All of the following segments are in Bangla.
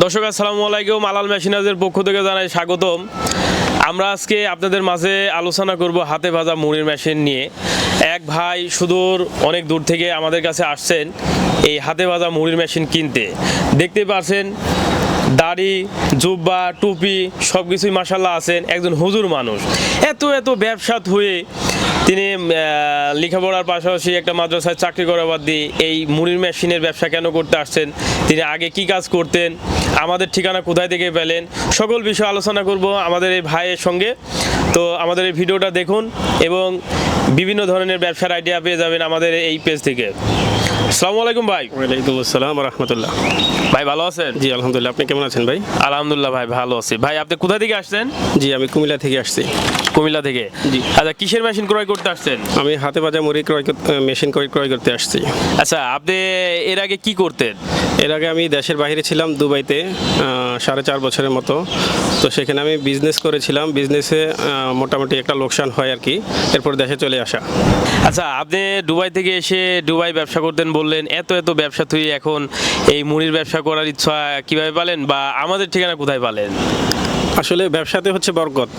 দর্শক আসসালামু আলাইকুম, আলাল মেশিনার্সের পক্ষ থেকে জানাই স্বাগতম। আমরা আজকে আপনাদের মাঝে আলোচনা করব হাতে ভাজা মুড়ির মেশিন নিয়ে। এক ভাই সুদূর অনেক দূর থেকে আমাদের কাছে আসছেন এই হাতে ভাজা মুড়ির মেশিন কিনতে। দেখতে পাচ্ছেন দাড়ি, জুব্বা, টুপি সব কিছুই মাশাল্লাহ আছেন, একজন হুজুর মানুষ। এত ব্যবসাত হয়ে তিনি লেখাপড়ার পাশাপাশি একটা মাদ্রাসায় চাকরি করা বাদ দিয়ে এই মুড়ির মেশিনের ব্যবসা কেন করতে আসছেন, তিনি আগে কি কাজ করতেন, আমাদের ঠিকানা কোথায় থেকে পেলেন, সকল বিষয় আলোচনা করব আমাদের এই ভাইয়ের সঙ্গে। তো আমাদের এই ভিডিওটা দেখুন এবং বিভিন্ন ধরনের ব্যবসার আইডিয়া পেয়ে যাবেন আমাদের এই পেজ থেকে। আসসালামু আলাইকুম ভাই। ওয়ালাইকুম আসসালাম রাহমাতুল্লাহ। ভাই ভালো আছেন? জি আলহামদুলিল্লাহ, আপনি কেমন আছেন ভাই? আলহামদুলিল্লাহ ভাই ভালো আছি। ভাই আপনি কোথা থেকে আসছেন? জি আমি কুমিল্লা থেকে আসছি। কুমিল্লা থেকে? জি। আচ্ছা, কিসের মেশিন ক্রয় করতে আসছেন? আমি হাতে ভাজা মুড়ি মেশিন ক্রয় করতে আসছি। আচ্ছা, আপনি এর আগে কি করতেন? এর আগে আমি দেশের বাইরে ছিলাম, দুবাইতে 4.5 বছরের মতো। তো সেখানে আমি বিজনেস করেছিলাম, বিজনেসে মোটামুটি একটা লোকসান হয় আর কি, এরপর দেশে চলে আসা। আচ্ছা, আপনি দুবাই থেকে এসে দুবাই ব্যবসা করতেন বললেন, এত ব্যবসা তুই এখন এই মুড়ির ব্যবসা করার ইচ্ছা কিভাবে পালেন, বা আমাদের ঠিকানা কোথায় পালেন? আসলে ব্যবসাতে হচ্ছে বরকত।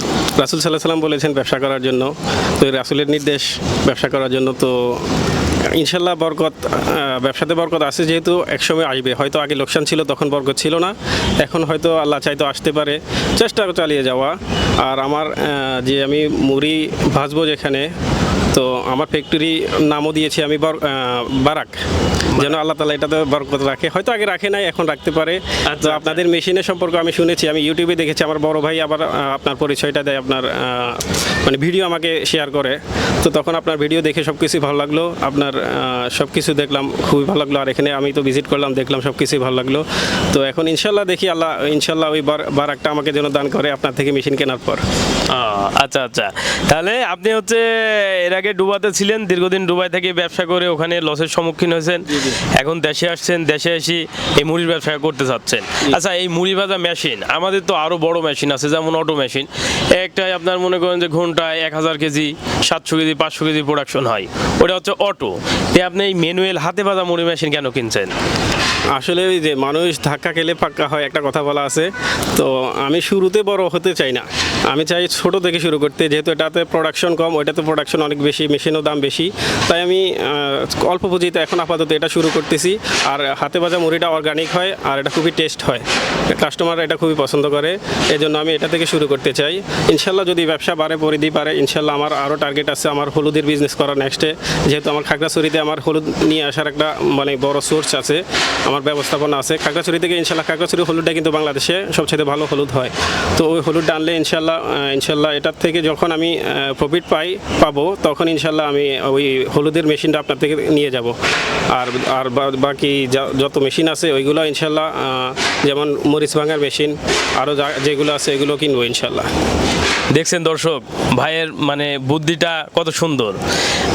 রাসূল সাল্লাল্লাহু আলাইহি সাল্লাম বলেছেন ব্যবসা করার জন্য, তো এই রাসূলের নির্দেশ ব্যবসা করার জন্য। তো ইনশাল্লাহ বরকত, ব্যবসাতে বরকত আছে, যেহেতু একসময় আসবে। হয়তো আগে লোকসান ছিল, তখন বরকত ছিল না, এখন হয়তো আল্লাহ চাইতো আসতে পারে, চেষ্টা চালিয়ে যাওয়া। আর আমার যে আমি মুড়ি ভাজবো যেখানে, তো আমার ফ্যাক্টরি নামও দিয়েছি আমি বারাক, যেন আল্লাহ তাআলা এটাতে বরকত রাখে। হয়তো আগে রাখে নাই, এখন রাখতে পারে। তো আপনাদের মেশিনের সম্পর্কে আমি শুনেছি, আমি ইউটিউবে দেখেছি, আমার বড় ভাই আবার আপনার পরিচয়টা দেয়, আপনার মানে ভিডিও আমাকে শেয়ার করে। তো তখন আপনার ভিডিও দেখে সব কিছুই ভালো লাগলো, আপনার সব কিছু দেখলাম, খুবই ভালো লাগলো। আর এখানে আমি তো ভিজিট করলাম, দেখলাম সব কিছুই ভালো লাগলো। তো এখন ইনশাল্লাহ দেখি আল্লাহ ইনশাল্লাহ ওই বারাকটা আমাকে যেন দান করে আপনার থেকে মেশিন কেনার পর। আচ্ছা, তাহলে আপনি হচ্ছে এর আগে ডুবাইতে ছিলেন, দীর্ঘদিন ডুবাই থেকে ব্যবসা করে ওখানে লসের সম্মুখীন হয়েছেন, এখন দেশে আসছেন, দেশে এসে এই মুড়ির ব্যবসা করতে চাচ্ছেন। আচ্ছা, এই মুড়ি ভাজা মেশিন, আমাদের তো আরও বড় মেশিন আছে, যেমন অটো মেশিন। একটাই আপনার মনে করেন যে ঘন্টায় 1000 কেজি, 700 কেজি, 500 কেজি প্রোডাকশন হয়, ওটা হচ্ছে অটো। আপনি এই ম্যানুয়াল হাতে ভাজা মুড়ি মেশিন কেন কিনছেন? আসলে ওই যে মানুষ ধাক্কা খেলে পাক্কা হয়, একটা কথা বলা আছে। তো আমি শুরুতে বড় হতে চাই না, আমি চাই ছোট থেকে শুরু করতে, যেহেতু এটাতে প্রোডাকশন কম, ওইটাতে প্রোডাকশন অনেক বেশি, মেশিনও দাম বেশি। তাই আমি অল্প পুঁজিতে এখন আপাতত এটা শুরু করতেছি। আর হাতে ভাজা মুড়িটা অর্গানিক হয়, আর এটা খুবই টেস্ট হয়, কাস্টমাররা এটা খুবই পছন্দ করে, এই জন্য আমি এটা থেকে শুরু করতে চাই। ইনশাল্লাহ যদি ব্যবসা বাড়ে, পরিধি পারে, ইনশাল্লাহ আমার আরও টার্গেট আছে আমার হলুদের বিজনেস করার নেক্সটে। যেহেতু আমার খাগড়াছড়িতে আমার হলুদ নিয়ে আসার একটা মানে বড় সোর্স আছে, আমার ব্যবস্থাপনা আছে খাগড়াছড়ি থেকে। ইনশাল্লাহ খাগড়াছড়ি হলুদটা কিন্তু বাংলাদেশে সবচেয়ে ভালো হলুদ হয়। তো ওই হলুদটা আনলে ইনশাল্লাহ এটার থেকে যখন আমি প্রফিট পাবো, তখন ইনশাল্লাহ আমি ওই হলুদের মেশিনটা আপনার থেকে নিয়ে যাব। আর বাকি যত মেশিন আছে ওইগুলো ইনশাল্লাহ, যেমন মরিচ ভাঙার মেশিন, আরও যেগুলো আছে এগুলো কিনবো ইনশাল্লাহ। দেখছেন দর্শক, ভাইয়ের মানে বুদ্ধিটা কত সুন্দর।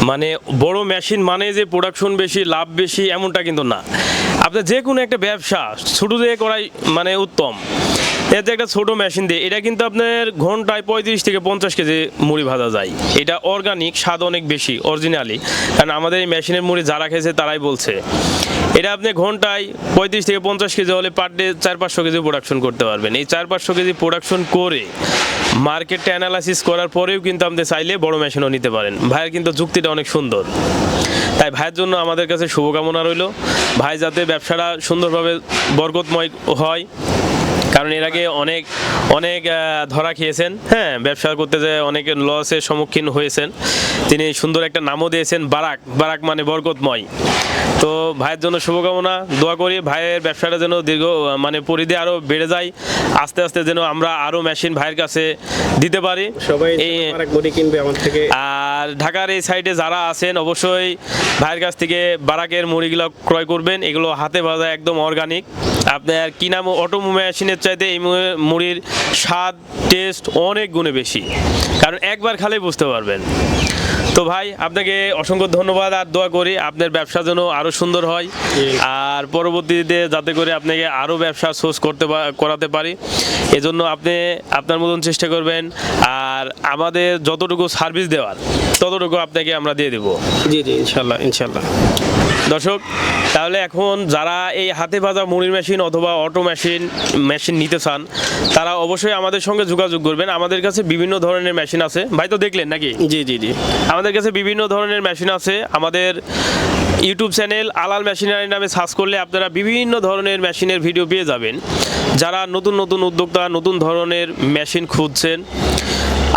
মানে বড় মেশিন মানে যে প্রোডাকশন বেশি, লাভ বেশি, এমনটা কিন্তু না। আপনার যে কোনো একটা ব্যবসা ছোটো দিয়ে করাই মানে উত্তম। এতে একটা ছোটো মেশিন দিয়ে এটা কিন্তু আপনার ঘন্টায় 35 থেকে 50 কেজি মুড়ি ভাজা যায়। এটা অর্গানিক, স্বাদ অনেক বেশি, অরিজিনালি। কারণ আমাদের এই মেশিনের মুড়ি যারা খেয়েছে তারাই বলছে। এটা আপনি ঘন্টায় 35 থেকে 50 কেজি হলে পার ডে 400-500 কেজি প্রোডাকশন করতে পারবেন। এই 400-500 কেজি প্রোডাকশন করে মার্কেটটা অ্যানালাইসিস করার পরেও কিন্তু আপনি চাইলে বড় মেশিনও নিতে পারেন। ভাইয়ের কিন্তু যুক্তিটা অনেক সুন্দর, তাই ভাইয়ের জন্য আমাদের কাছে শুভকামনা রইল। ভাই যাতে ব্যবসাটা সুন্দরভাবে বরকতময় হয়, কারণ এর আগে অনেক ধরা খেয়েছেন, হ্যাঁ, ব্যবসা করতে যে অনেক লসের সম্মুখীন হয়েছেন। তিনি সুন্দর একটা নামও দিয়েছেন, বারাক মানে বরকতময়। তো ভাইয়ের জন্য শুভকামনা, দোয়া করি ভাইয়ের ব্যবসাটা যেন দীর্ঘ মানে পরিধি আরও বেড়ে যায়, আস্তে আস্তে যেন আমরা আরও মেশিন ভাইয়ের কাছে দিতে পারি। সবাই মুড়ি কিনবে আমার থেকে। আর ঢাকার এই সাইডে যারা আছেন অবশ্যই ভাইয়ের কাছ থেকে বারাকের মুড়িগুলো ক্রয় করবেন। এগুলো হাতে ভাজা, একদম অর্গানিক। আপনার কি নাম, অটো মেশিনের চাইতে এই মুড়ির স্বাদ, টেস্ট অনেক গুণে বেশি, কারণ একবার খালেই বুঝতে পারবেন। তো ভাই আপনাকে অসংখ্য ধন্যবাদ, আর দোয়া করি আপনার ব্যবসা যেন আরও সুন্দর হয়, আর পরবর্তীতে যাতে করে আপনাকে আরও ব্যবসা সোর্স করাতে পারি, এজন্য আপনি আপনার মতন চেষ্টা করবেন। আর আমাদের যতটুকু সার্ভিস দেওয়ার ততটুকু আপনাকে আমরা দিয়ে দেবো। জি ইনশাল্লাহ। দর্শক, তাহলে এখন যারা এই হাতে ভাজা মুড়ির মেশিন অথবা অটো মেশিন নিতে চান, তারা অবশ্যই আমাদের সঙ্গে যোগাযোগ করবেন। আমাদের কাছে বিভিন্ন ধরনের মেশিন আছে, ভাই তো দেখলেন নাকি? জি জি জি। আমাদের কাছে বিভিন্ন ধরনের মেশিন আছে। আমাদের ইউটিউব চ্যানেল আলাল মেশিনারি নামে সার্চ করলে আপনারা বিভিন্ন ধরনের মেশিনের ভিডিও পেয়ে যাবেন। যারা নতুন নতুন উদ্যোক্তা নতুন ধরনের মেশিন খুঁজছেন,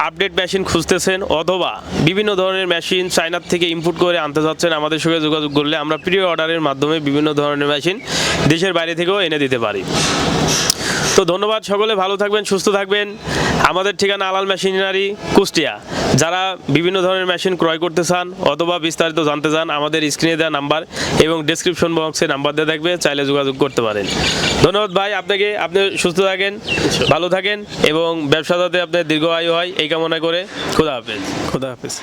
আপডেট মেশিন খুঁজতেছেন, অথবা বিভিন্ন ধরনের মেশিন চায়নার থেকে ইম্পোর্ট করে আনতে চাচ্ছেন, আমাদের সঙ্গে যোগাযোগ করলে আমরা প্রি অর্ডারের মাধ্যমে বিভিন্ন ধরনের মেশিন দেশের বাইরে থেকেও এনে দিতে পারি। তো ধন্যবাদ, সকলে ভালো থাকবেন, সুস্থ থাকবেন। আমাদের ঠিকানা আলাল মেশিনারি, কুষ্টিয়া। যারা বিভিন্ন ধরনের মেশিন ক্রয় করতে চান অথবা বিস্তারিত জানতে চান, আমাদের স্ক্রিনে দেওয়া নাম্বার এবং ডেসক্রিপশন বক্সে নাম্বার দেওয়া থাকবে, চাইলে যোগাযোগ করতে পারেন। ধন্যবাদ ভাই আপনাকে, আপনি সুস্থ থাকেন, ভালো থাকেন এবং ব্যবসা যাতে আপনার দীর্ঘ আয়ু হয় এই কামনা করে খোদা হাফেজ। খোদা হাফেজ।